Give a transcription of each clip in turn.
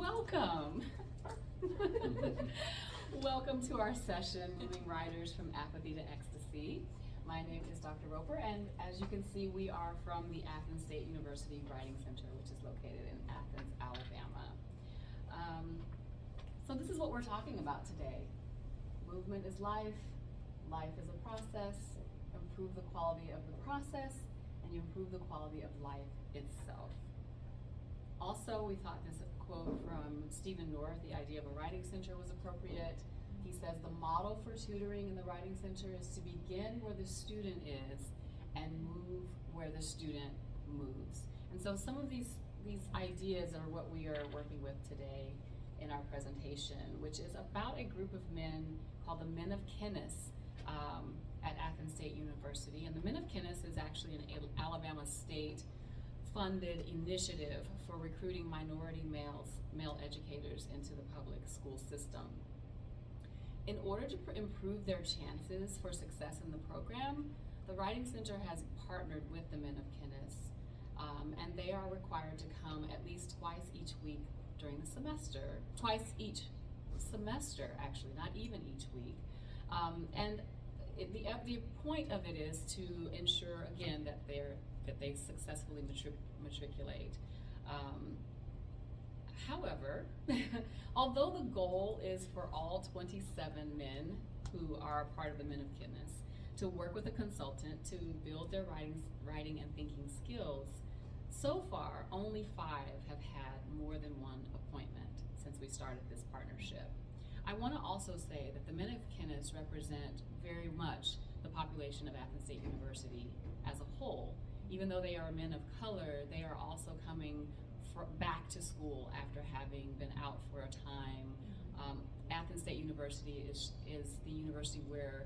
Welcome. Welcome to our session, Moving Writers from Apathy to Ecstasy. My name is Dr. Roper, and as you can see, we are from the Athens State University Writing Center, which is located in Athens, Alabama. So this is what we're talking about today. Movement is life, life is a process. Improve the quality of the process, and you improve the quality of life itself. Also, we thought this quote from Stephen North, the idea of a writing center, was appropriate. He says, the model for tutoring in the writing center is to begin where the student is and move where the student moves. And so some of these ideas are what we are working with today in our presentation, which is about a group of men called the Men of Kenneth at Athens State University. And the Men of Kenneth is actually an Alabama State funded initiative for recruiting minority male educators into the public school system. In order to improve their chances for success in the program, the Writing Center has partnered with the Men of Kenneth, and they are required to come at least twice each week during the semester, twice each semester actually, not even each week. The point of it is to ensure, again, that they successfully matriculate. However, although the goal is for all 27 men who are part of the Men of Kenneth to work with a consultant to build their writing and thinking skills, so far only 5 have had more than one appointment since we started this partnership. I want to also say that the Men of Kenneth represent very much the population of Athens State University as a whole. Even though they are men of color, they are also coming back to school after having been out for a time. Athens State University is the university where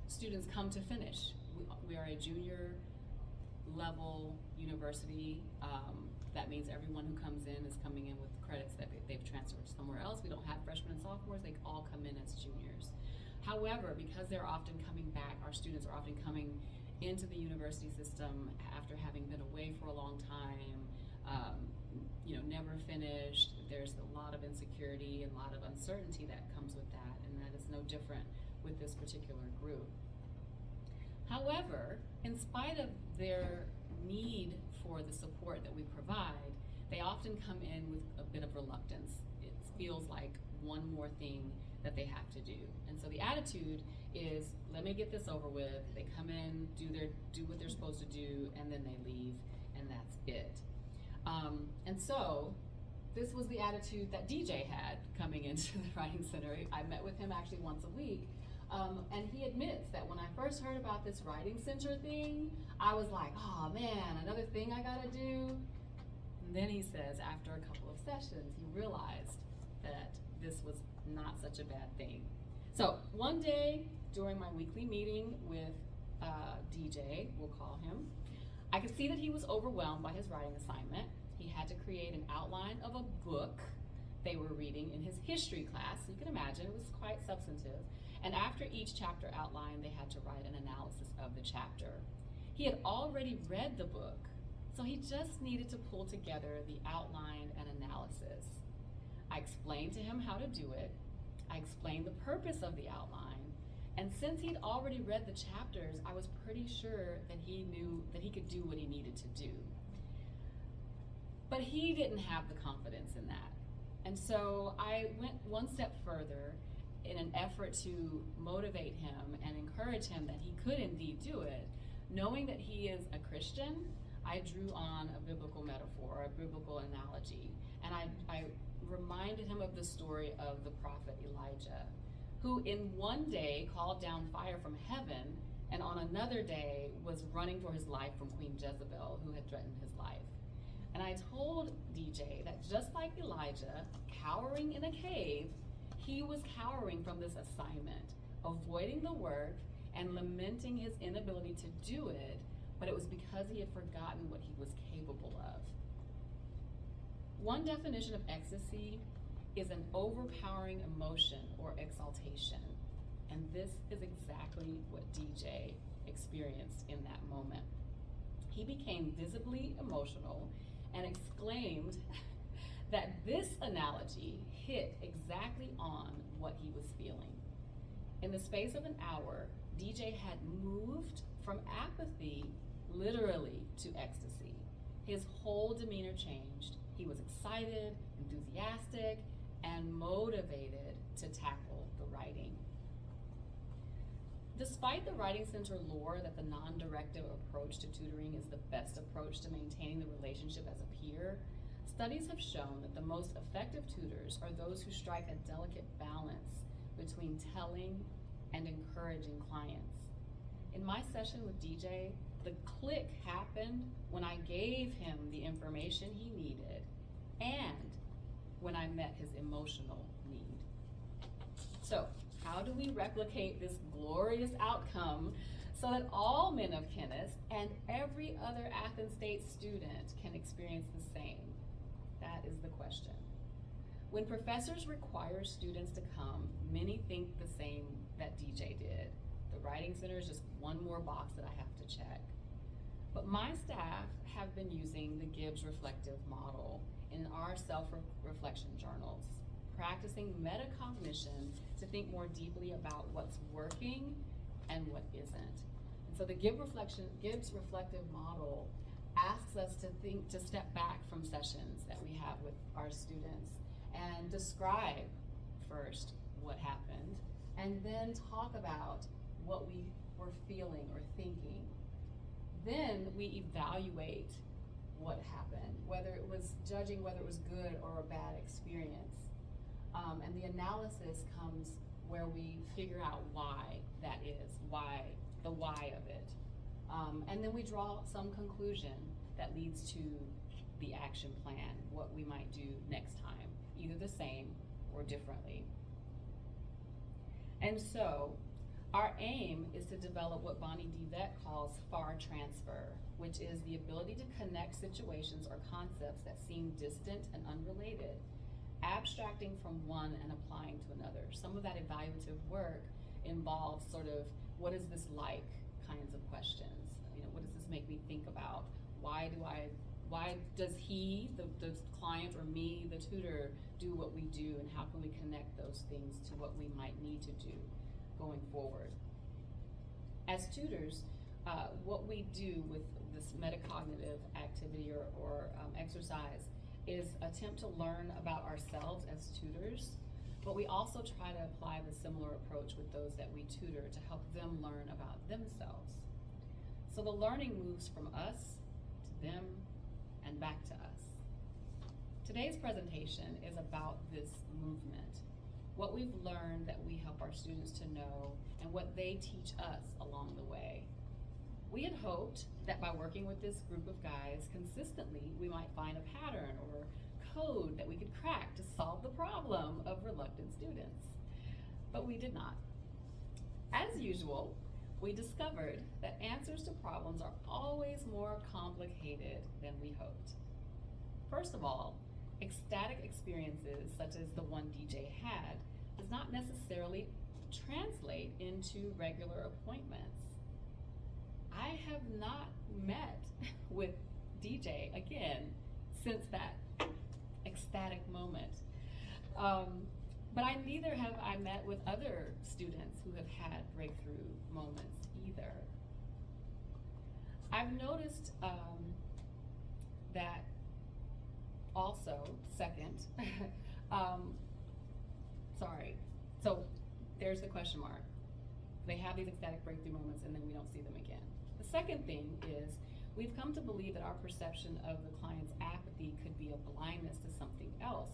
students come to finish. We are a junior level university. That means everyone who comes in is coming in with credits that they've transferred somewhere else. We don't have freshmen and sophomores, they all come in as juniors. However, because they're often coming back, our students are often coming into the university system after having been away for a long time, never finished. There's a lot of insecurity and a lot of uncertainty that comes with that, and that is no different with this particular group. However, in spite of their need for the support that we provide, they often come in with a bit of reluctance. It feels like one more thing that they have to do. And so the attitude is, let me get this over with. They come in, do what they're supposed to do, and then they leave, and that's it. And so this was the attitude that DJ had coming into the Writing Center. I met with him actually once a week. And he admits that when I first heard about this Writing Center thing, I was like, oh man, another thing I gotta do. And then he says, after a couple of sessions, he realized that this was not such a bad thing. So one day during my weekly meeting with DJ, we'll call him, I could see that he was overwhelmed by his writing assignment. He had to create an outline of a book they were reading in his history class. You can imagine it was quite substantive. And after each chapter outline, they had to write an analysis of the chapter. He had already read the book, so he just needed to pull together the outline and analysis. I explained to him how to do it. I explained the purpose of the outline. And since he'd already read the chapters, I was pretty sure that he knew that he could do what he needed to do. But he didn't have the confidence in that. And so I went one step further in an effort to motivate him and encourage him that he could indeed do it. Knowing that he is a Christian, I drew on a biblical metaphor, a biblical analogy, and I reminded him of the story of the prophet Elijah, who in one day called down fire from heaven, and on another day was running for his life from Queen Jezebel, who had threatened his life. And I told DJ that just like Elijah, cowering in a cave, he was cowering from this assignment, avoiding the work and lamenting his inability to do it, but it was because he had forgotten what he was capable of. One definition of ecstasy is an overpowering emotion or exaltation, and this is exactly what DJ experienced in that moment. He became visibly emotional and exclaimed that this analogy hit exactly on what he was feeling. In the space of an hour, DJ had moved from apathy literally to ecstasy. His whole demeanor changed. He was excited, enthusiastic, and motivated to tackle the writing. Despite the Writing Center lore that the non-directive approach to tutoring is the best approach to maintaining the relationship as a peer, studies have shown that the most effective tutors are those who strike a delicate balance between telling and encouraging clients. In my session with DJ, the click happened when I gave him the information he needed and when I met his emotional need. So, how do we replicate this glorious outcome so that all men of Kenneth and every other Athens State student can experience the same? That is the question. When professors require students to come, many think the same that DJ did. The Writing Center is just one more box that I have to check. But my staff have been using the Gibbs reflective model in our self-reflection journals, practicing metacognition to think more deeply about what's working and what isn't. And so the Gibbs reflective model asks us to step back from sessions that we have with our students and describe first what happened, and then talk about what we were feeling or thinking. Then we evaluate what happened, whether it was good or a bad experience. And the analysis comes where we figure out why that is, the why of it. And then we draw some conclusion that leads to the action plan, what we might do next time, either the same or differently. And so, our aim is to develop what Bonnie DeVette calls far transfer, which is the ability to connect situations or concepts that seem distant and unrelated, abstracting from one and applying to another. Some of that evaluative work involves sort of, what is this like kinds of questions. What does this make me think about? Why does he, the client, or me, the tutor, do what we do, and how can we connect those things to what we might need to do going forward? As tutors, what we do with this metacognitive activity or exercise is attempt to learn about ourselves as tutors, but we also try to apply the similar approach with those that we tutor to help them learn about themselves. So the learning moves from us to them and back to us. Today's presentation is about this movement, what we've learned that we help our students to know, and what they teach us along the way. We had hoped that by working with this group of guys consistently, we might find a pattern or code that we could crack to solve the problem of reluctant students. But we did not. As usual, we discovered that answers to problems are always more complicated than we hoped. First of all, ecstatic experiences such as the one DJ had does not necessarily translate into regular appointments. I have not met with DJ again since that ecstatic moment. But neither have I met with other students who have had breakthrough moments either. I've noticed that also, second, so there's the question mark. They have these ecstatic breakthrough moments and then we don't see them again. The second thing is we've come to believe that our perception of the client's apathy could be a blindness to something else.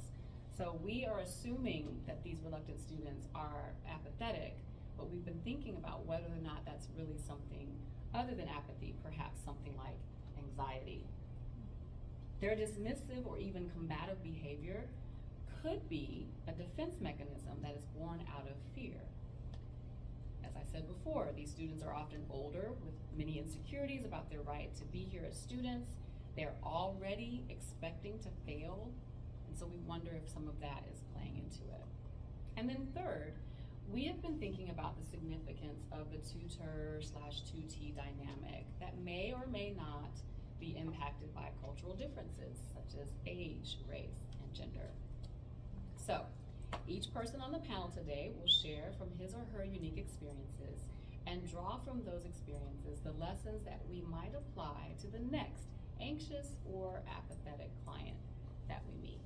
So we are assuming that these reluctant students are apathetic, but we've been thinking about whether or not that's really something other than apathy, perhaps something like anxiety. Their dismissive or even combative behavior could be a defense mechanism that is born out of fear. As I said before, these students are often older with many insecurities about their right to be here as students. They're already expecting to fail, and so we wonder if some of that is playing into it. And then third, we have been thinking about the significance of the tutor/tutee dynamic that may or may not be impacted by cultural differences such as age, race, and gender. So, each person on the panel today will share from his or her unique experiences and draw from those experiences the lessons that we might apply to the next anxious or apathetic client that we meet.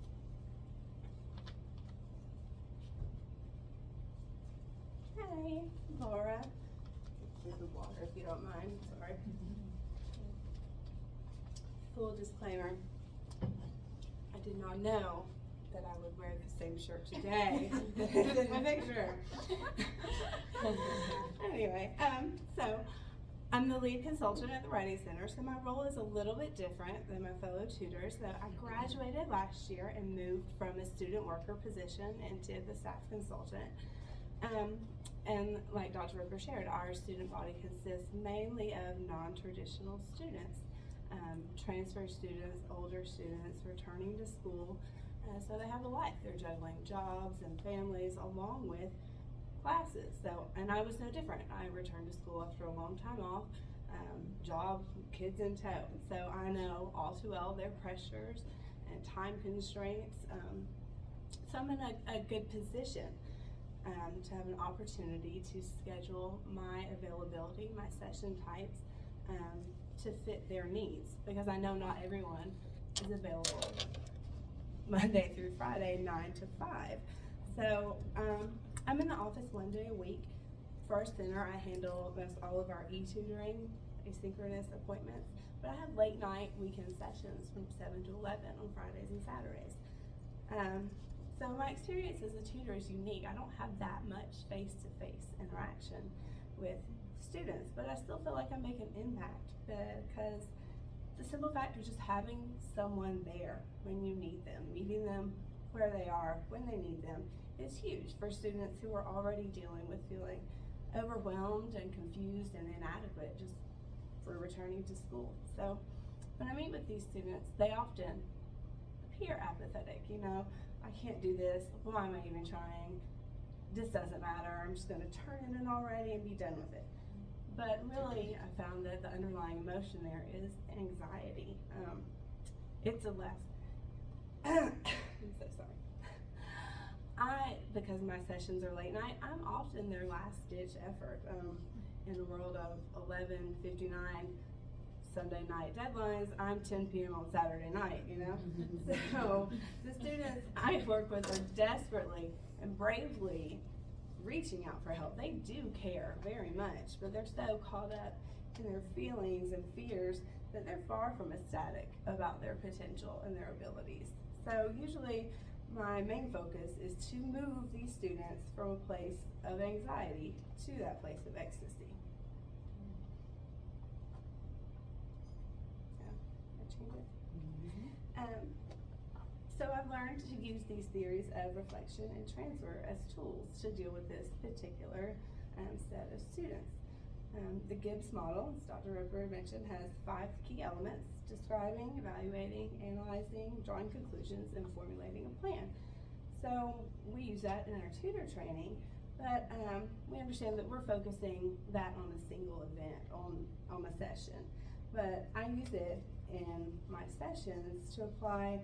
Hi, Laura. This is water if you don't mind, sorry. Full disclaimer, I did not know that I would wear the same shirt today that is in the picture. Anyway, so I'm the lead consultant at the Writing Center, so my role is a little bit different than my fellow tutors. So I graduated last year and moved from a student worker position into the staff consultant. And like Dr. Roper shared, our student body consists mainly of non-traditional students, transfer students, older students returning to school. So they have a life. They're juggling jobs and families along with classes. So, and I was no different. I returned to school after a long time off, job, kids in tow. So I know all too well their pressures and time constraints. So I'm in a good position to have an opportunity to schedule my availability, my session types, to fit their needs, because I know not everyone is available Monday through Friday, 9 to 5. So I'm in the office one day a week. First Center, I handle most all of our e-tutoring, asynchronous appointments, but I have late night weekend sessions from 7 to 11 on Fridays and Saturdays. So my experience as a tutor is unique. I don't have that much face-to-face interaction with students, but I still feel like I make an impact because the simple fact of just having someone there when you need them, meeting them where they are when they need them, is huge for students who are already dealing with feeling overwhelmed and confused and inadequate just for returning to school. So when I meet with these students, they often appear apathetic. You know, I can't do this, why am I even trying? This doesn't matter, I'm just gonna turn it in already and be done with it. But really, I found that the underlying emotion there is anxiety. It's a less, I'm so sorry. Because my sessions are late night, I'm often their last ditch effort. In a world of 11:59 Sunday night deadlines, I'm 10 p.m. on Saturday night, you know? So the students I work with are desperately and bravely reaching out for help. They do care very much, but they're so caught up in their feelings and fears that they're far from ecstatic about their potential and their abilities. So usually my main focus is to move these students from a place of anxiety to that place of ecstasy. So I've learned to use these theories of reflection and transfer as tools to deal with this particular set of students. The Gibbs model, as Dr. Roper mentioned, has 5 key elements: describing, evaluating, analyzing, drawing conclusions, and formulating a plan. So we use that in our tutor training, but we understand that we're focusing that on a single event, on the session. But I use it in my sessions to apply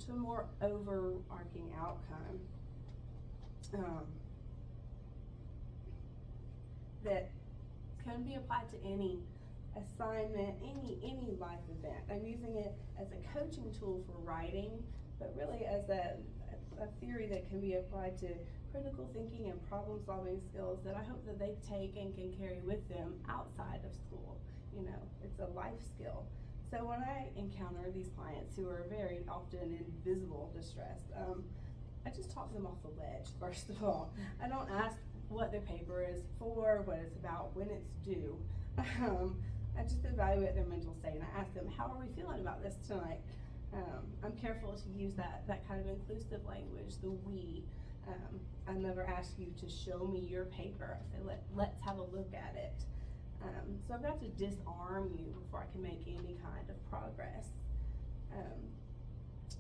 to a more overarching outcome that can be applied to any assignment, any life event. I'm using it as a coaching tool for writing, but really as a theory that can be applied to critical thinking and problem-solving skills that I hope that they take and can carry with them outside of school. You know, it's a life skill. So when I encounter these clients who are very often in visible distress, I just talk them off the ledge, first of all. I don't ask what their paper is for, what it's about, when it's due. I just evaluate their mental state and I ask them, how are we feeling about this tonight? I'm careful to use that kind of inclusive language, the we. I never ask you to show me your paper. I say, let's have a look at it. So I've got to disarm you before I can make any kind of progress.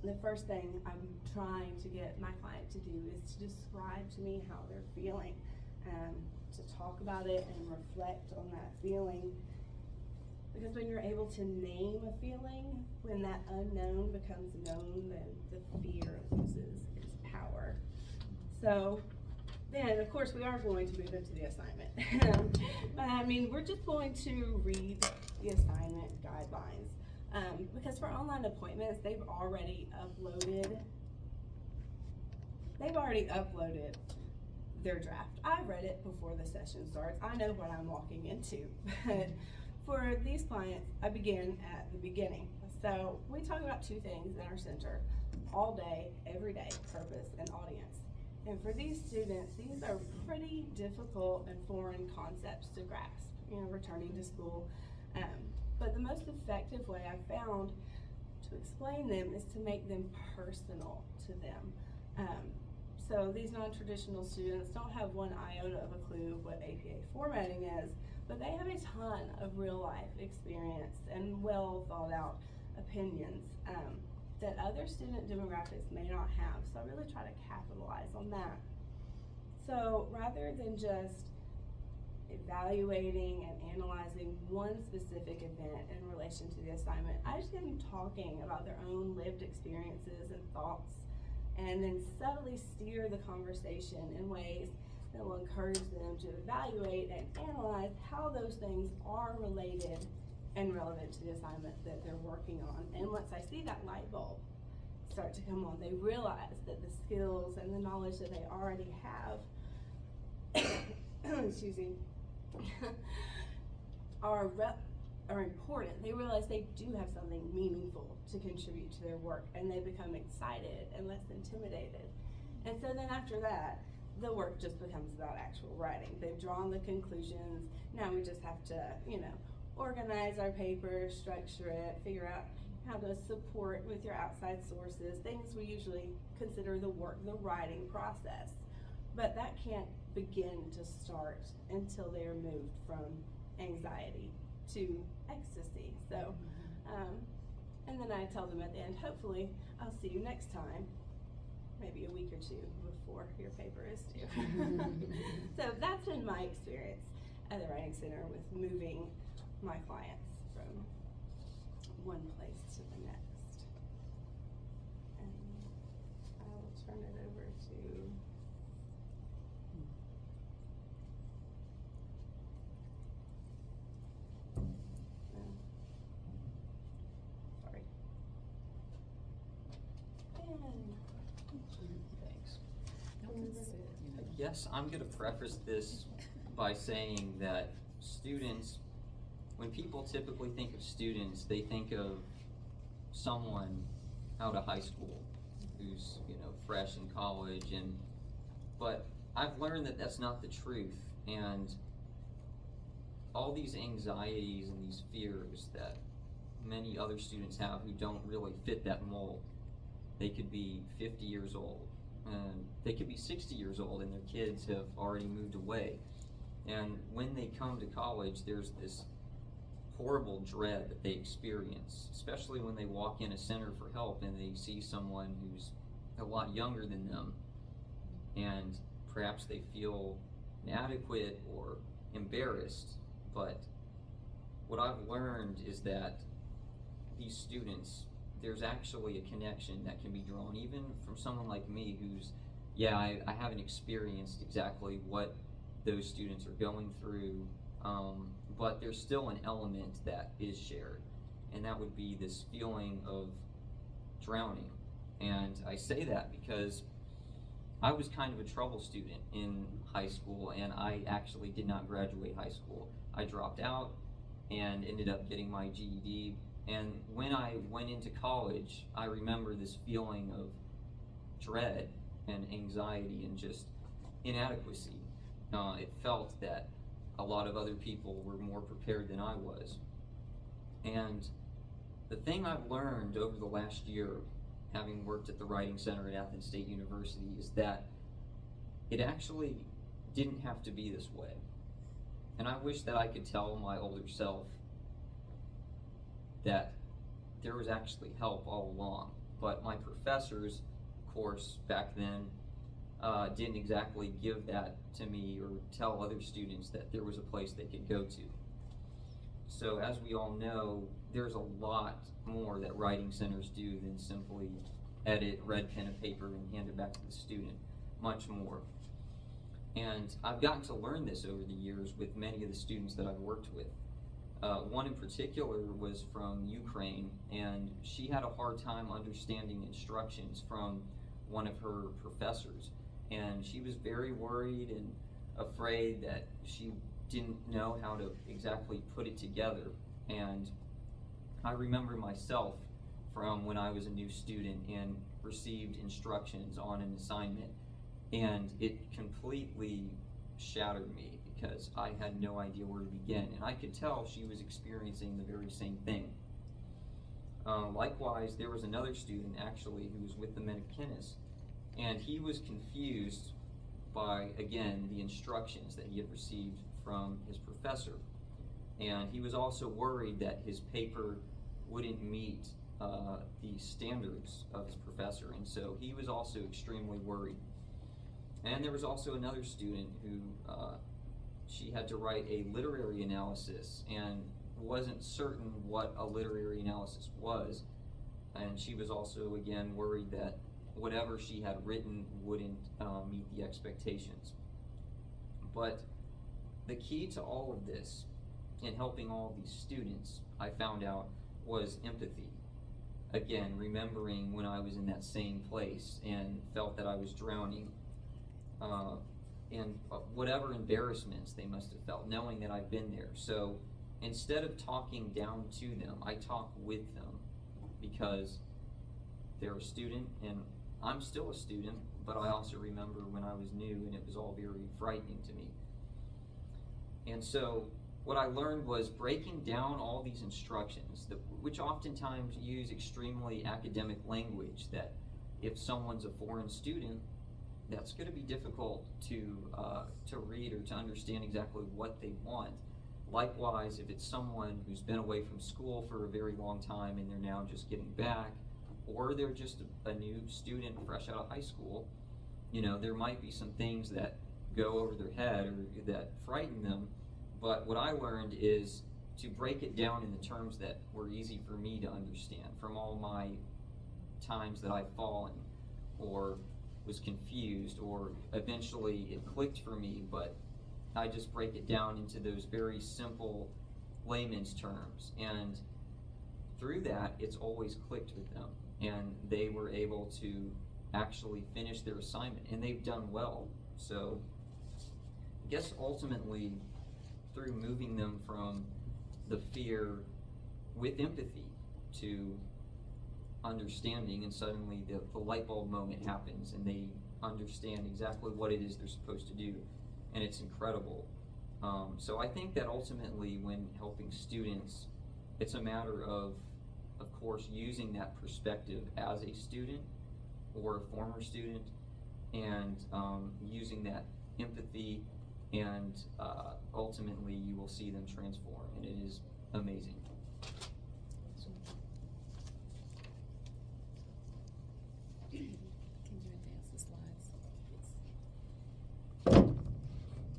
The first thing I'm trying to get my client to do is to describe to me how they're feeling, to talk about it and reflect on that feeling. Because when you're able to name a feeling, when that unknown becomes known, then the fear loses its power. So then, of course, we are going to move into the assignment. But I mean, we're just going to read the assignment guidelines. Because for online appointments, they've already uploaded their draft. I read it before the session starts. I know what I'm walking into. But for these clients, I begin at the beginning. So we talk about two things in our center all day, every day: purpose and audience. And for these students, these are pretty difficult and foreign concepts to grasp, returning to school. But the most effective way I've found to explain them is to make them personal to them. So these non-traditional students don't have one iota of a clue what APA formatting is, but they have a ton of real life experience and well thought out opinions that other student demographics may not have. So I really try to capitalize on that. So rather than just evaluating and analyzing one specific event in relation to the assignment, I just get them talking about their own lived experiences and thoughts, and then subtly steer the conversation in ways that will encourage them to evaluate and analyze how those things are related and relevant to the assignment that they're working on. And once I see that light bulb start to come on, they realize that the skills and the knowledge that they already have excuse me, are important. They realize they do have something meaningful to contribute to their work, and they become excited and less intimidated. And so then after that, the work just becomes about actual writing. They've drawn the conclusions. Now we just have to, organize our paper, structure it, figure out how to support with your outside sources, things we usually consider the writing process. But that can't begin to start until they are moved from anxiety to ecstasy. So, and then I tell them at the end, hopefully I'll see you next time, maybe a week or two before your paper is due. So that's been my experience at the Writing Center with moving my clients from one place to the next. And I will turn it over to sorry. Thanks. Yes, I'm going to preface this by saying that students, when people typically think of students, they think of someone out of high school who's, fresh in college, but I've learned that that's not the truth, and all these anxieties and these fears that many other students have who don't really fit that mold. They could be 50 years old, and they could be 60 years old, and their kids have already moved away. And when they come to college, there's this horrible dread that they experience, especially when they walk in a center for help and they see someone who's a lot younger than them, and perhaps they feel inadequate or embarrassed. But what I've learned is that these students, there's actually a connection that can be drawn, even from someone like me who's, I haven't experienced exactly what those students are going through, but there's still an element that is shared, and that would be this feeling of drowning. And I say that because I was kind of a trouble student in high school, and I actually did not graduate high school. I dropped out and ended up getting my GED. And when I went into college, I remember this feeling of dread and anxiety and just inadequacy. It felt that a lot of other people were more prepared than I was. And the thing I've learned over the last year, having worked at the Writing Center at Athens State University, is that it actually didn't have to be this way. And I wish that I could tell my older self that there was actually help all along. But my professors, of course, back then, didn't exactly give that to me or tell other students that there was a place they could go to. So as we all know, there's a lot more that writing centers do than simply edit, red pen and paper, and hand it back to the student. Much more. And I've gotten to learn this over the years with many of the students that I've worked with. One in particular was from Ukraine, and she had a hard time understanding instructions from one of her professors. And she was very worried and afraid that she didn't know how to exactly put it together. And I remember myself from when I was a new student and received instructions on an assignment, and it completely shattered me because I had no idea where to begin, and I could tell she was experiencing the very same thing. Likewise, there was another student actually who was with the McKinnis, and he was confused by, again, the instructions that he had received from his professor. And he was also worried that his paper wouldn't meet the standards of his professor, and so he was also extremely worried. And there was also another student who she had to write a literary analysis and wasn't certain what a literary analysis was, and she was also again worried that whatever she had written wouldn't meet the expectations. But the key to all of this in helping all of these students, I found out, was empathy. Again, remembering when I was in that same place and felt that I was drowning, and whatever embarrassments they must have felt, knowing that I've been there. So instead of talking down to them, I talk with them, because they're a student and I'm still a student, but I also remember when I was new and it was all very frightening to me. And so what I learned was breaking down all these instructions, which oftentimes use extremely academic language that if someone's a foreign student, that's going to be difficult to read or to understand exactly what they want. Likewise, if it's someone who's been away from school for a very long time and they're now just getting back, or they're just a new student fresh out of high school, you know, there might be some things that go over their head or that frighten them. But what I learned is to break it down in the terms that were easy for me to understand from all my times that I've fallen or was confused, or eventually it clicked for me, but I just break it down into those very simple layman's terms, and through that it's always clicked with them, and they were able to actually finish their assignment, and they've done well. So I guess ultimately through moving them from the fear with empathy to understanding, and suddenly the light bulb moment happens and they understand exactly what it is they're supposed to do, and it's incredible. So I think that ultimately when helping students, it's a matter of course, using that perspective as a student or a former student, and using that empathy, and ultimately you will see them transform, and it is amazing. Can you advance the slides?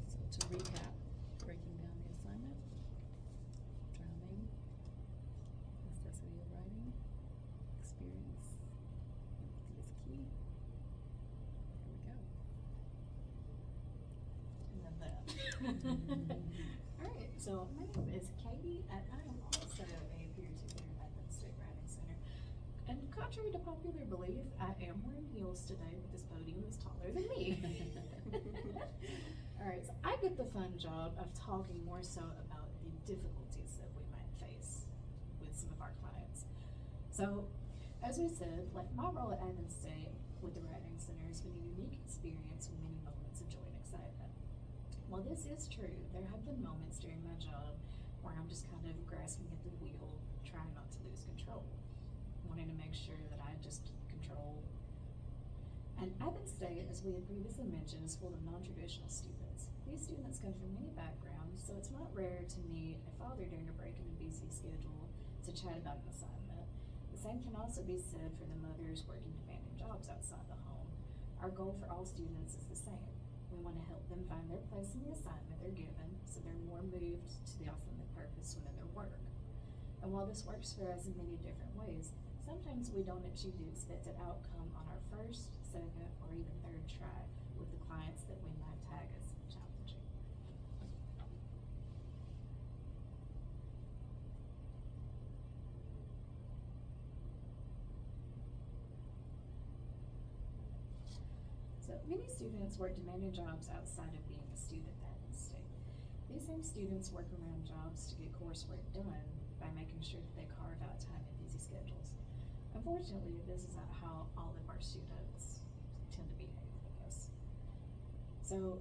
So to recap, breaking down the assignment, drowning, necessity of writing, experience, empathy is key. Here we go. Alright, so my name is Katie, and I am also a peer-to-peer at the State Writing Center. And contrary to popular belief, I am wearing heels today, but this podium is taller than me. Alright, so I get the fun job of talking more so about the difficulties that we might face with some of our clients. So, as we said, like my role at Athens State with the Writing Center has been a unique experience with many moments of joy and excitement. While this is true, there have been moments during my job where I'm just kind of grasping at the wheel, trying not to lose control, wanting to make sure that I just keep control. And Athens State, as we had previously mentioned, is full of non-traditional students. These students come from many backgrounds, so it's not rare to meet a father during a break in a busy schedule to chat about an assignment. The same can also be said for the mothers working demanding jobs outside the home. Our goal for all students is the same. We want to help them find their place in the assignment they're given, so they're more moved to the assignment purpose within their work. And while this works for us in many different ways, sometimes we don't achieve the expected outcome on our first, second, or even third try with the clients that we might tag as challenging. So many students work demanding jobs outside of being a student at Athens State. These same students work around jobs to get coursework done by making sure that they carve out time in busy schedules. Unfortunately, this is not how all of our students tend to behave, I guess. So,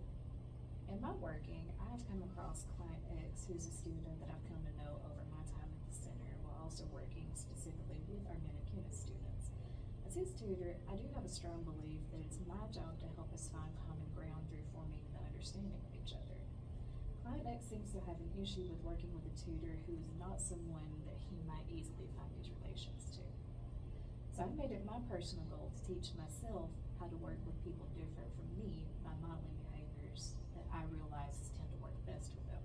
in my working, I have come across Client X, who's a student that I've come to know over my time at the center, while also working specifically with our men and Kenneth students. As his tutor, I do have a strong belief that it's my job to help us find common ground through forming the understanding of each other. Client X seems to have an issue with working with a tutor who is not someone that he might easily find these relations to. So I've made it my personal goal to teach myself how to work with people different from me by modeling behaviors that I realize tend to work best with them.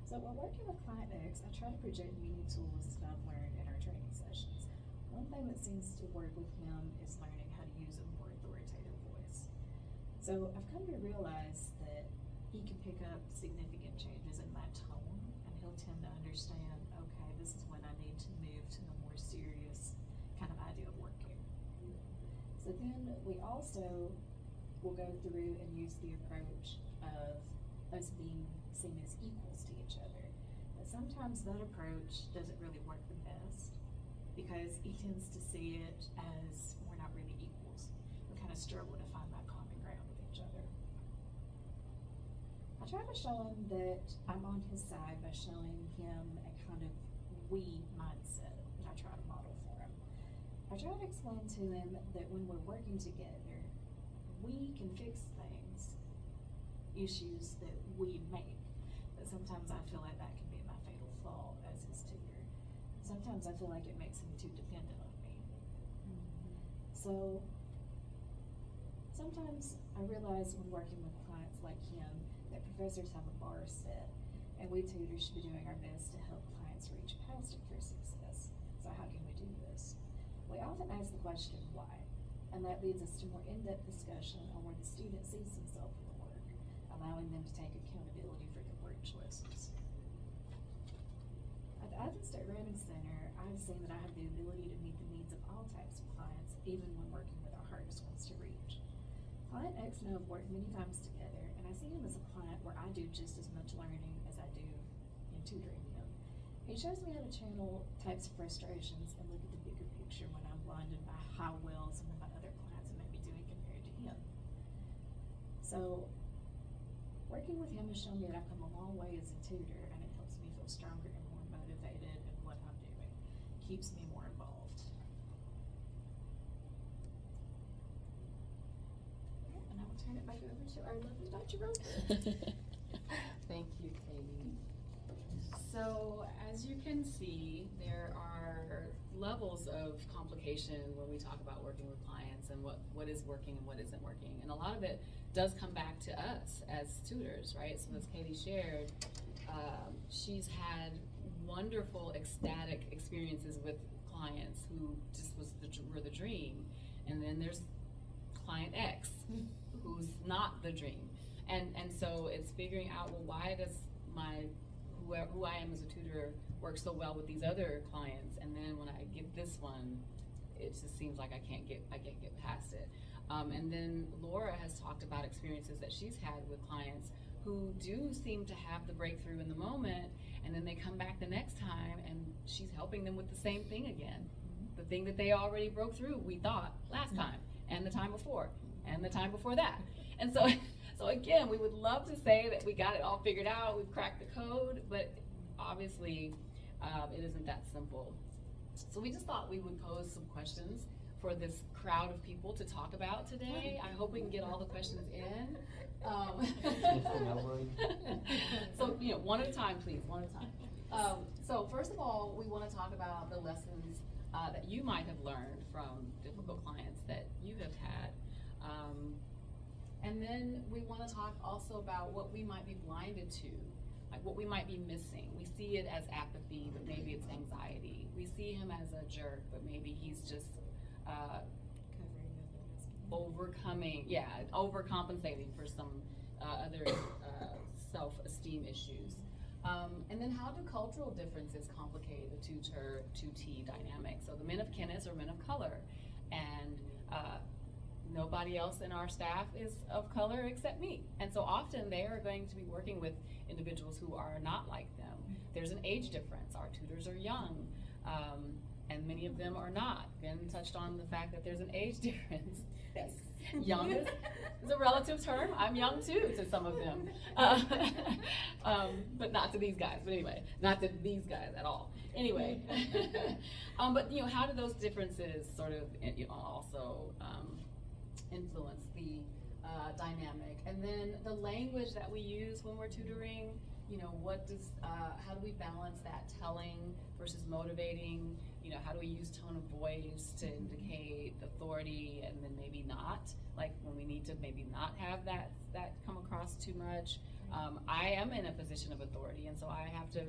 So while working with Client X, I try to project many tools that I've learned in our training sessions. One thing that seems to work with him is learning how to use a more authoritative voice. So I've come to realize that he can pick up significant changes in my tone, and he'll tend to understand, okay, this is when I need to move to a more serious kind of idea of working. So then we also will go through and use the approach of us being seen as equals to each other. But sometimes that approach doesn't really work the best because he tends to see it as we're not really equals. We kind of struggle to find that common ground with each other. I try to show him that I'm on his side by showing him a kind of we mindset that I try to model for him. I try to explain to him that when we're working together, we can fix things, issues that we make. But sometimes I feel like that can be my fatal flaw as his tutor. Sometimes I feel like it makes him too dependent on me. So sometimes I realize when working with clients like him that professors have a bar set, and we tutors should be doing our best to help clients reach past it for success. So how can we do this? We often ask the question, why? And that leads us to more in-depth discussion on where the student sees himself in the work, allowing them to take accountability for their work choices. At the Athens State Writing Center, I've seen that I have the ability to meet the needs of all types of clients, even when working with our hardest ones to reach. Client X and I have worked many times together, and I see him as a client where I do just as much learning as I do in tutoring him. He shows me how to channel types of frustrations and look at the bigger picture when I'm blinded by how well some of my other clients may be doing compared to him. So, working with him has shown me that I've come a long way as a tutor, and it helps me feel stronger and more motivated in what I'm doing. Keeps me more involved. And I will turn it back over to our lovely Dr. Roper. Thank you, Katie. So, as you can see, there are levels of complication when we talk about working with clients and what is working and what isn't working. And a lot of it does come back to us as tutors, right? So as Katie shared, she's had wonderful, ecstatic experiences with clients who just were the dream. And then there's client X, who's not the dream. And so it's figuring out, well, why does who I am as a tutor work so well with these other clients, and then when I get this one, it just seems like I can't get past it. And then Laura has talked about experiences that she's had with clients who do seem to have the breakthrough in the moment, and then they come back the next time and she's helping them with the same thing again. The thing that they already broke through, we thought, last time, and the time before, and the time before that. And so again, we would love to say that we got it all figured out, we've cracked the code, but obviously it isn't that simple. So we just thought we would pose some questions for this crowd of people to talk about today. I hope we can get all the questions in. So, one at a time, please, one at a time. So first of all, we want to talk about the lessons that you might have learned from difficult clients that you have had. And then we want to talk also about what we might be blinded to, like what we might be missing. We see it as apathy, but maybe it's anxiety. We see him as a jerk, but maybe he's just overcompensating for some other self-esteem issues. And then how do cultural differences complicate the tutor to T dynamic? So the men of Kenneth are men of color, and nobody else in our staff is of color except me. And so often they are going to be working with individuals who are not like them. There's an age difference. Our tutors are young, and many of them are not. Ben touched on the fact that there's an age difference. Yes. Young is a relative term. I'm young too to some of them, but not to these guys. But anyway, not to these guys at all. Anyway, but how do those differences sort of also influence the dynamic? And then the language that we use when we're tutoring. How do we balance that telling versus motivating? How do we use tone of voice to indicate authority and then maybe not? Like when we need to maybe not have that come across too much. I am in a position of authority, and so I have to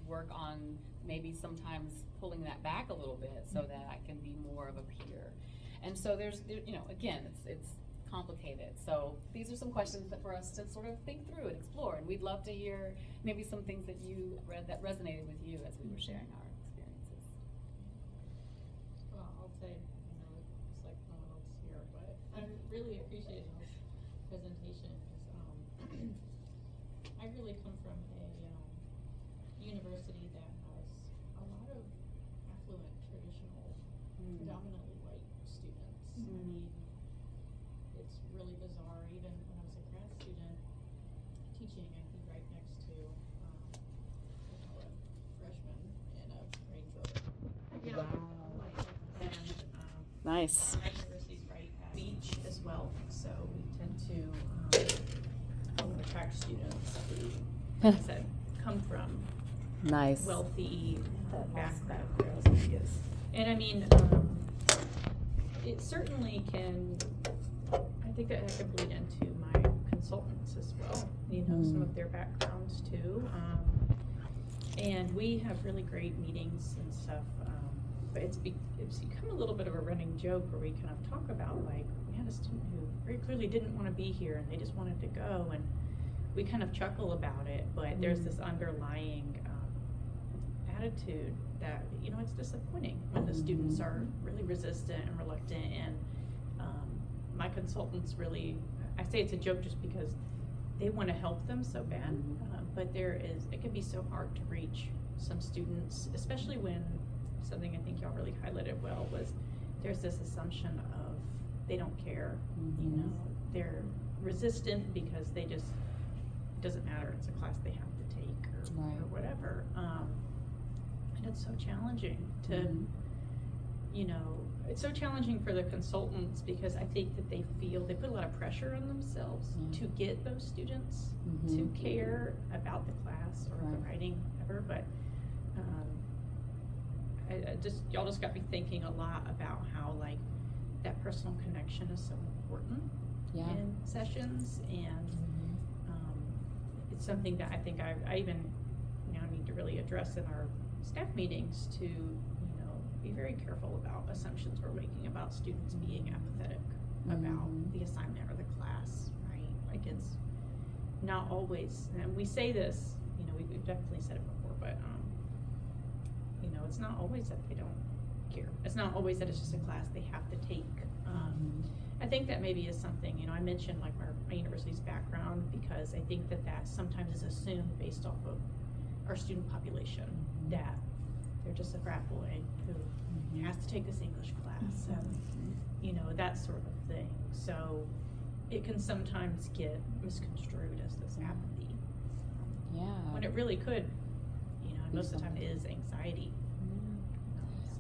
work on maybe sometimes pulling that back a little bit so that I can be more of a peer. And so again, it's complicated. So these are some questions that for us to sort of think through and explore, and we'd love to hear maybe some things that you read that resonated with you as we were sharing our experiences. Well, I'll say, it's like no one else here, but I really appreciate this presentation because I really come from a university that has a lot of affluent, traditional, predominantly white students. I mean, it's really bizarre. Even when I was a grad student teaching, I'd be right next to a freshman in a Range Rover. And Nice. my university's right at the beach as well, so we tend to attract students who, like I said, come from Nice. wealthy backgrounds. And I mean, it certainly can, I think that could bleed into my consultants as well, some of their backgrounds too. And we have really great meetings and stuff, but it's become a little bit of a running joke where we kind of talk about, like, we had a student who very clearly didn't want to be here and they just wanted to go, and we kind of chuckle about it, but there's this underlying attitude that it's disappointing when the students are really resistant and reluctant. And my consultants really, I say it's a joke just because they want to help them so bad, but it can be so hard to reach some students, especially when something I think y'all really highlighted well was there's this assumption of they don't care, they're resistant because they just, it doesn't matter, it's a class they have to take or whatever. And it's so challenging to, it's so challenging for the consultants because I think that they put a lot of pressure on themselves to get those students to care about the class or the writing, whatever. But y'all just got me thinking a lot about how, like, that personal connection is so important in sessions, and it's something that I think I even now need to really address in our staff meetings to be very careful about assumptions we're making about students being apathetic about the assignment or the class, right? Like, it's not always, and we say this, we've definitely said it before, but it's not always that they don't care. It's not always that it's just a class they have to take. I think that maybe is something, I mentioned like my university's background because I think that sometimes is assumed based off of our student population, that they're just a frat boy who has to take this English class and that sort of thing. So it can sometimes get misconstrued as this apathy. When it really could, most of the time it is anxiety.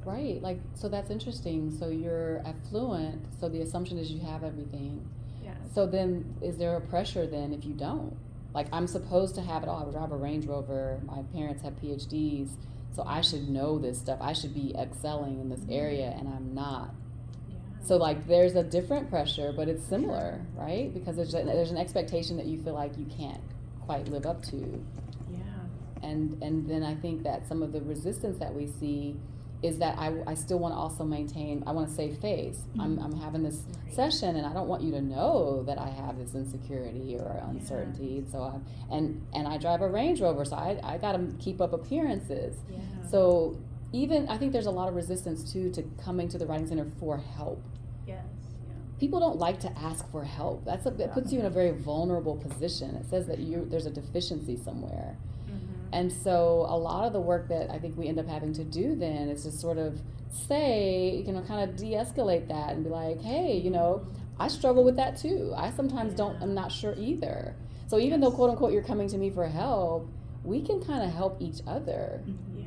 So. Right, so that's interesting. So you're affluent, so the assumption is you have everything. Yes. So then is there a pressure then if you don't? Like, I'm supposed to have it all. I drive a Range Rover, my parents have PhDs, so I should know this stuff. I should be excelling in this area, and I'm not. Yeah. So like there's a different pressure, but it's similar, right? Because there's an expectation that you feel like you can't quite live up to. Yeah. And then I think that some of the resistance that we see is that I still want to also maintain, I want to save face. I'm having this session and I don't want you to know that I have this insecurity or uncertainty. So I drive a Range Rover, so I got to keep up appearances. Yeah. So even, I think there's a lot of resistance too to coming to the Writing Center for help. Yes. Yeah. People don't like to ask for help. It puts you in a very vulnerable position. It says that there's a deficiency somewhere. And so a lot of the work that I think we end up having to do then is to sort of say, kind of de-escalate that and be like, hey, I struggle with that too. I sometimes I'm not sure either. So even though, quote unquote, you're coming to me for help, we can kind of help each other. Yeah.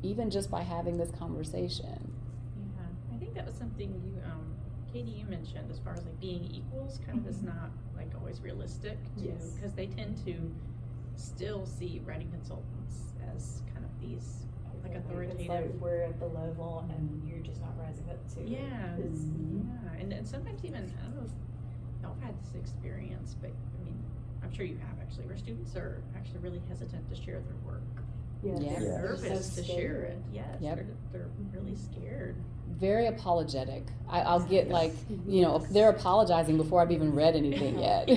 Even just by having this conversation. Yeah. I think that was something Katie, you mentioned as far as like being equals kind of is not like always realistic too, because they tend to still see writing consultants as kind of these like authoritative. It's like we're at the level and you're just not rising up to it. Yeah, and sometimes even, I don't know if y'all have had this experience, but I mean, I'm sure you have actually, where students are actually really hesitant to share their work. Yes. Yeah. They're nervous So to share scared. it. Yes, Yep. they're really scared. Very apologetic. I'll get like, they're apologizing before I've even read anything yet.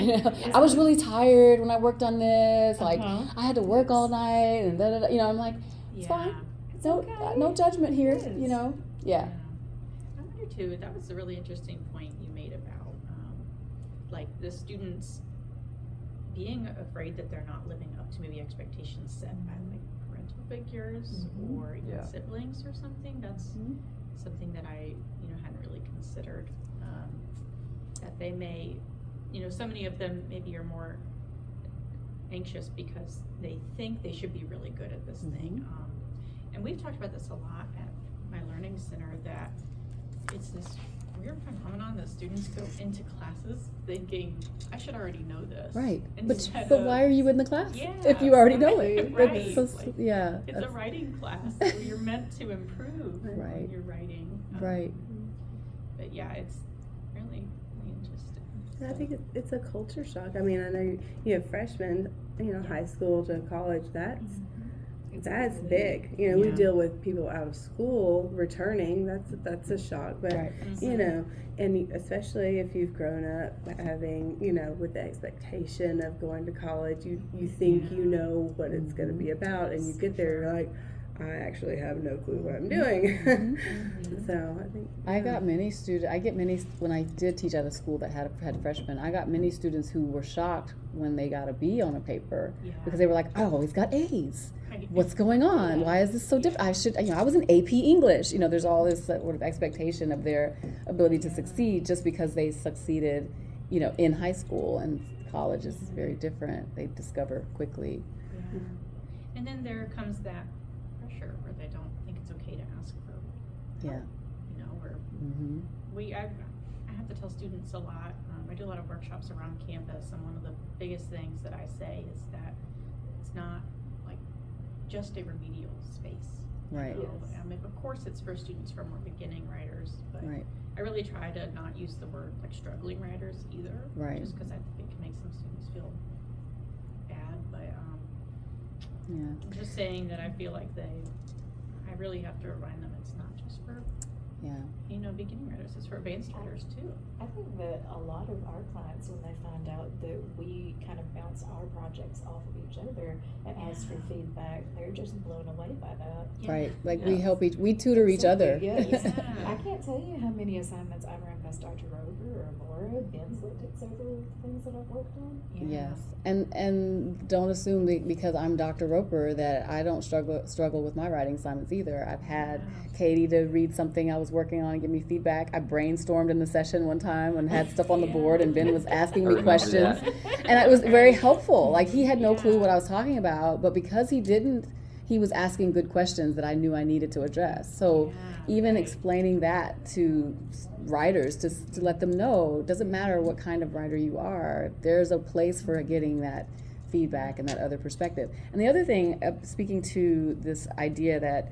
I was really tired when I worked on this. Like, I had to work all night and I'm like, it's fine. No judgment here, Yeah. I wonder too, that was a really interesting point you made about like the students being afraid that they're not living up to maybe expectations set by like parental figures or even siblings or something. That's something that I hadn't really considered, that they may, so many of them maybe are more anxious because they think they should be really good at this thing. And we've talked about this a lot at my learning center, that it's this weird phenomenon that students go into classes thinking, I should already know this. Right. Instead But of, why are you in the class Yeah, if you already know it? right. It's so, Like, yeah. It's a writing class, so you're meant to improve Right. when you're writing. Right. But yeah, it's really, really interesting. I think it's a culture shock. I mean, I know you have freshmen, high school to college. That's big. We deal with people out of school returning. That's a shock. But Right. and especially if you've grown up having, with the expectation of going to college, you think you know what it's going to be about, and you get there, you're like, I actually have no clue what I'm doing. So I think I get many when I did teach at a school that had freshmen. I got many students who were shocked when they got a B on a paper because they were like, "Oh, he's got A's. What's going on? Why is this so different? I was in AP English." There's all this sort of expectation of their ability to succeed just because they succeeded, in high school, and college is very different. They discover quickly. Yeah. And then there comes that pressure where they don't think it's okay to ask for help. Where I have to tell students a lot. I do a lot of workshops around campus, and one of the biggest things that I say is that it's not like just a remedial space. Right. I mean, of course, it's for students who are more beginning writers, but Right. I really try to not use the word like struggling writers either. Right. Just because I think it can make some students feel bad, but I'm just saying that I feel like I really have to remind them it's not just for beginning writers, it's for advanced writers too. I think that a lot of our clients, when they find out that we kind of bounce our projects off of each other and ask for feedback, they're just blown away by that. Yeah. Right. Like Yeah. we tutor each other. Yes. Yeah. I can't tell you how many assignments I've run past Dr. Rover or Laura. Ben's looked at several things that I've worked on. Yeah. Yes, and don't assume because I'm Dr. Roper that I don't struggle with my writing assignments either. I've had Katie to read something I was working on and give me feedback. I brainstormed in the session one time and had stuff on the board, and Ben was asking me questions, and it was very helpful. Like, he had no clue what I was talking about, but because he didn't, he was asking good questions that I knew I needed to address. So even explaining that to writers, to let them know, it doesn't matter what kind of writer you are, there's a place for getting that feedback and that other perspective. And the other thing, speaking to this idea that,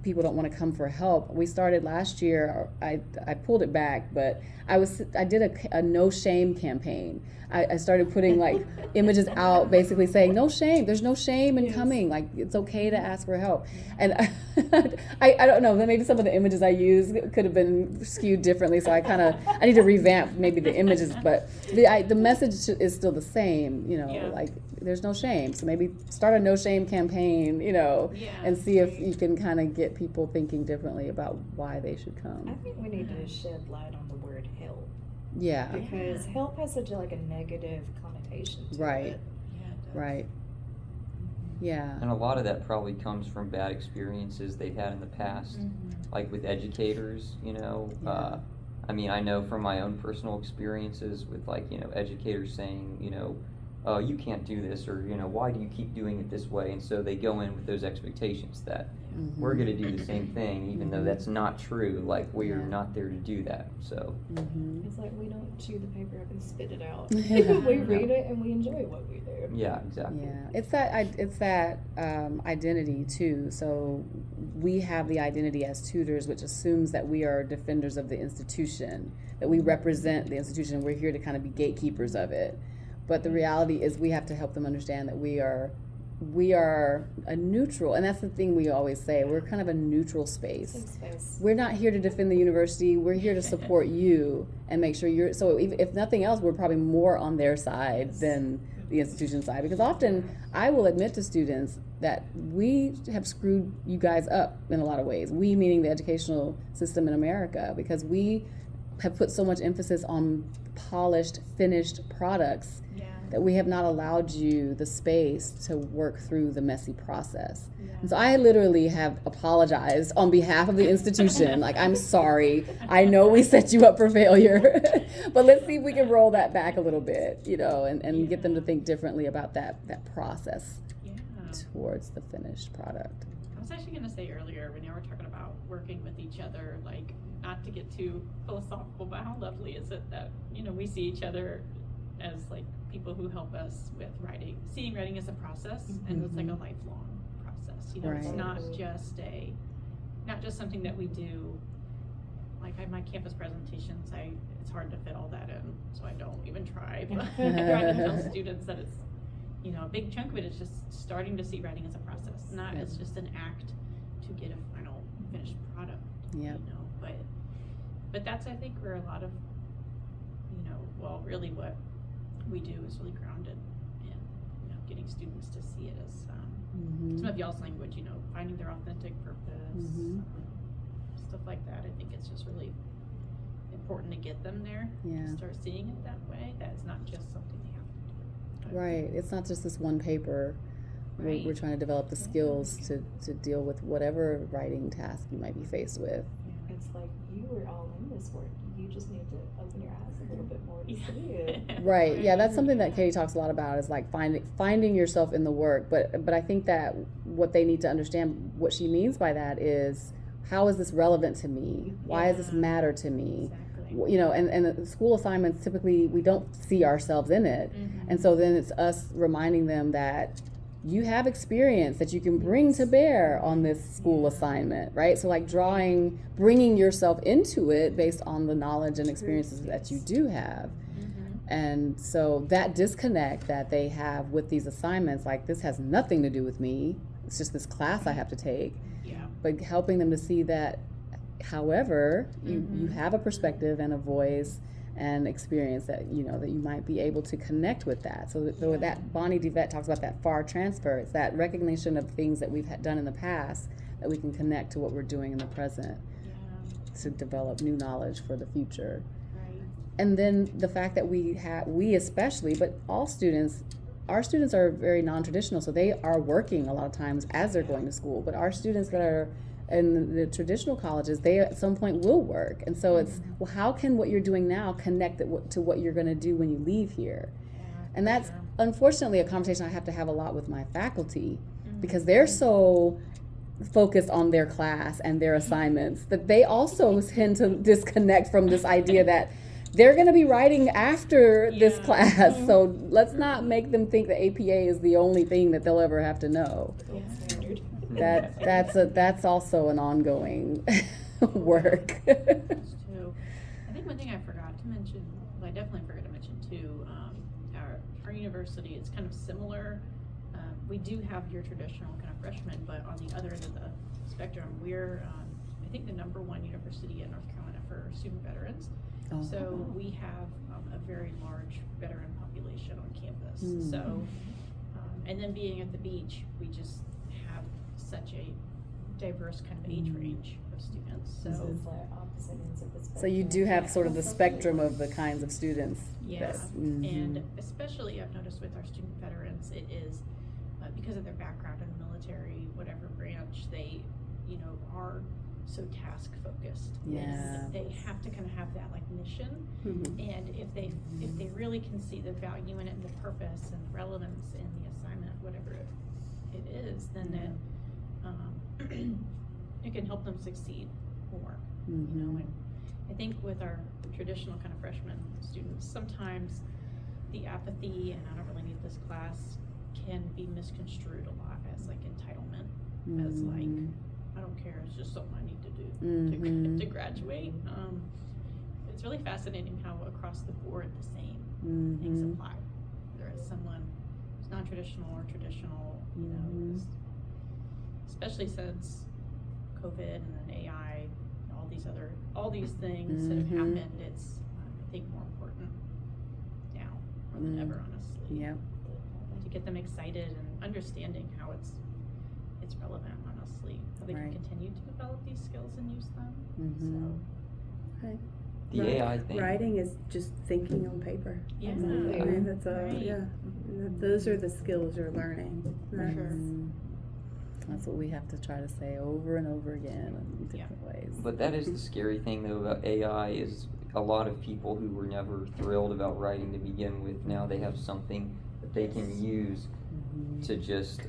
people don't want to come for help, we started last year, I pulled it back, but I did a no shame campaign. I started putting like images out basically saying no shame, there's no shame in coming, like it's okay to ask for help. And I don't know, maybe some of the images I used could have been skewed differently, so I need to revamp maybe the images, but the message is still the same, like there's no shame. So maybe start a no shame campaign, and see if you can kind of get people thinking differently about why they should come. I think we need to shed light on the word help. Yeah. Because help has such a negative connotation to Right. it. Right. Yeah. And a lot of that probably comes from bad experiences they've had in the past, like with educators, Yeah. I know from my own personal experiences with educators saying, oh, you can't do this, or, why do you keep doing it this way? And so they go in with those expectations that we're going to do the same thing, even though that's not true. Like, we are not there to do that. So It's like we don't chew the paper up and spit it out. We read it and we enjoy what we do. yeah, exactly. Yeah, it's that identity too. So we have the identity as tutors, which assumes that we are defenders of the institution, that we represent the institution. We're here to kind of be gatekeepers of it. But the reality is we have to help them understand that we are a neutral, and that's the thing we always say, we're kind of a neutral space. Safe space. We're not here to defend the university, we're here to support you and make sure so if nothing else, we're probably more on their side than the institution side, because often I will admit to students that we have screwed you guys up in a lot of ways, we meaning the educational system in America, because we have put so much emphasis on polished, finished products that we have not allowed you the space to work through the messy process. And so I literally have apologized on behalf of the institution. Like, I'm sorry. I know we set you up for failure, but let's see if we can roll that back a little bit, and get them to think differently about that process towards the finished product. I was actually going to say earlier, when you were talking about working with each other, like, not to get too philosophical, but how lovely is it that, we see each other as like people who help us with seeing writing as a process, and it's like a lifelong process. It's not just something that we do. Like my campus presentations, it's hard to fit all that in, so I don't even try. But I try to tell students that it's, a big chunk of it is just starting to see writing as a process, not as just an act to get a final finished product. Yeah. But that's, I think, where a lot of, really what we do is really grounded in, getting students to see it as some of y'all's language, finding their authentic purpose, stuff like that. I think it's just really important to get them there, to start seeing it that way, that it's not just something they have to do. Right, it's not just this one paper. Right. We're trying to develop the skills to deal with whatever writing task you might be faced with. It's like you were all in this work. You just need to open your eyes a little bit more to see it. Right. Yeah, that's something that Katie talks a lot about, is like finding yourself in the work. But I think that what they need to understand, what she means by that is, how is this relevant to me? Why does this matter to me? Exactly. And the school assignments, typically we don't see ourselves in it. And so then it's us reminding them that you have experience that you can bring to bear on this school assignment, right? So like bringing yourself into it based on the knowledge and experiences that you do have. And so that disconnect that they have with these assignments, like, this has nothing to do with me, it's just this class I have to take. But helping them to see that, however, you have a perspective and a voice and experience that that you might be able to connect with that. So that Bonnie DeVette talks about that far transfer. It's that recognition of things that we've done in the past that we can connect to what we're doing in the present to develop new knowledge for the future. And then the fact that we especially, but all students, our students are very non-traditional, so they are working a lot of times as they're going to school. But our students that are in the traditional colleges, they at some point will work. And so it's, well, how can what you're doing now connect to what you're going to do when you leave here? And that's unfortunately a conversation I have to have a lot with my faculty, because they're so focused on their class and their assignments that they also tend to disconnect from this idea that they're going to be writing after this Yeah. class, so let's not make them think that APA is the only thing that they'll ever have to know. Standard. That's also an ongoing work. That's true. I think one thing I forgot to mention, well, I definitely forgot to mention too, our university is kind of similar. We do have your traditional kind of freshmen, but on the other end of the spectrum, we're, I think, the #1 university in North Carolina for student veterans. Oh. So we have a very large veteran population on campus. Mm. So, and then being at the beach, we just have such a diverse kind of age range of students. So This is like opposite ends of the spectrum. So you do have sort of the spectrum of the kinds of students. yeah, that- mhm. and especially I've noticed with our student veterans, it is because of their background in the military, whatever branch, they, you know, are so task focused. Yeah. And they have to kind of have that like mission. And if they really can see the value in it and the purpose and relevance in the assignment, whatever it is, then it can help them succeed more. You know, and I think with our traditional kind of freshman students, sometimes the apathy and I don't really need this class can be misconstrued a lot as like entitlement, as like I don't care, it's just something I need to do to graduate. It's really fascinating how across the board the same things apply. Whether it's someone who's non-traditional or traditional, you know, especially since COVID and then AI, all these things that have happened, it's I think more important now more than ever, honestly. Yep. To get them excited and understanding how it's relevant, honestly, how they Right. can continue to develop these skills and use them. Right. The AI thing. Writing is just thinking on paper. So yeah, I mean, that's all. Right. Yeah, those are the skills you're learning. For That's- sure. That's what we have to try to say over and over again in different ways. But that is the scary thing though about AI is a lot of people who were never thrilled about writing to begin with, now they have something that they can use to just, you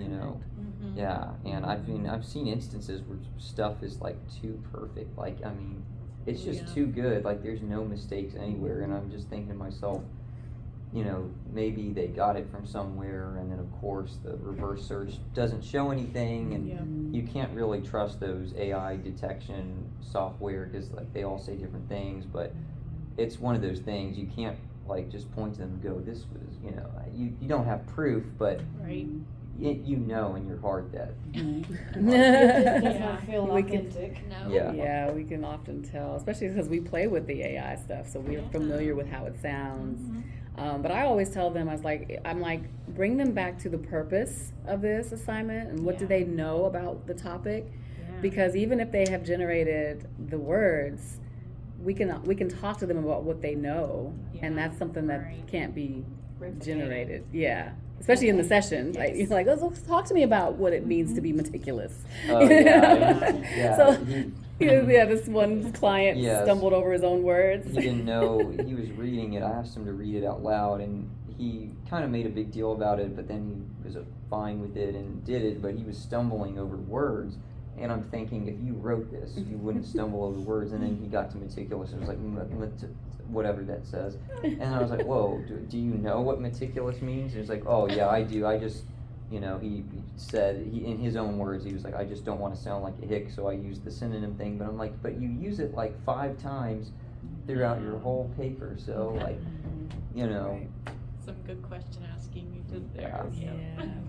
know, Mm-hmm. yeah. And I've seen instances where stuff is like too perfect. Like, I mean, it's just Yeah. too good. Like, there's no mistakes anywhere. And I'm just thinking to myself, you know, maybe they got it from somewhere, and then of course the reverse search doesn't show anything, and Yeah. you can't really trust those AI detection software because like they all say different things. But it's one of those things you can't like just point to them and go, this was, you know, you don't have proof, but Right. you know in your heart that It just does Yeah. not feel We can- authentic. No. Yeah. Yeah, we can often tell, especially because we play with the AI stuff, so we're familiar with how it sounds. But I always tell them, I'm like, bring them back to the purpose of this assignment and what do Yeah. they know about the topic? Yeah. Because even if they have generated the words, we can talk to them about what they know, and Yeah. that's something that Right. can't be Replicated. generated. Yeah, especially in the session. Like, Yes. you're like, let's talk to me about what it means to be meticulous. Oh, yeah, yeah. So, He- yeah, this one client Yes. stumbled over his own words. he didn't know he was reading it. I asked him to read it out loud, and he kind of made a big deal about it, but then he was fine with it and did it, but he was stumbling over words. And I'm thinking, if you wrote this, you wouldn't stumble over words. And then he got to meticulous and was like, whatever that says. And I was like, whoa, do you know what meticulous means? And he was like, oh yeah, I do. I just, you know, he said, in his own words, he was like, I just don't want to sound like a hick, so I use the synonym thing. But I'm like, but you use it like 5 times throughout your whole paper, so like, you know. Right. Some good question asking you did there. Yeah.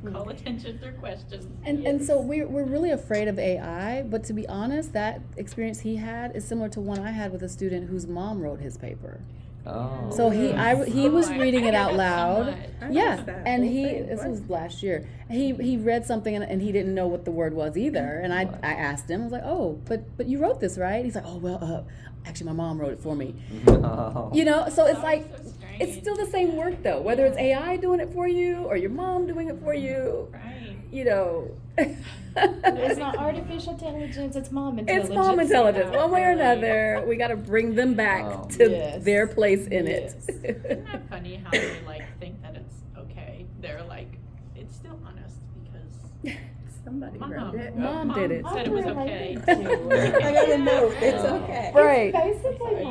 Yeah. Call attention through questions. And so we're really afraid of AI, but to be honest, that experience he had is similar to one I had with a student whose mom wrote his paper. Oh. So he was reading it out loud. I Yeah, missed that and whole he thing. this What? was last year. He read something and he didn't know what the word was either. And I asked him, I was like, oh, but you wrote this, right? He's like, oh well, actually my mom wrote it for me. Oh. You know, so it's like So strange. it's still the same work though, whether it's AI doing it for you or your mom doing it for you. Right. You know. It's not artificial intelligence, it's mom intelligence. It's mom intelligence, one way or Really. another. We got to bring them back Oh. to Yes. their place in Yes. Isn't it. that funny how they like think that it's okay? They're like, it's still honest because Somebody Mom. wrote it. Mom did it. Said it was I okay. relate to it. I got a note. It's Oh. okay. Right. Basically,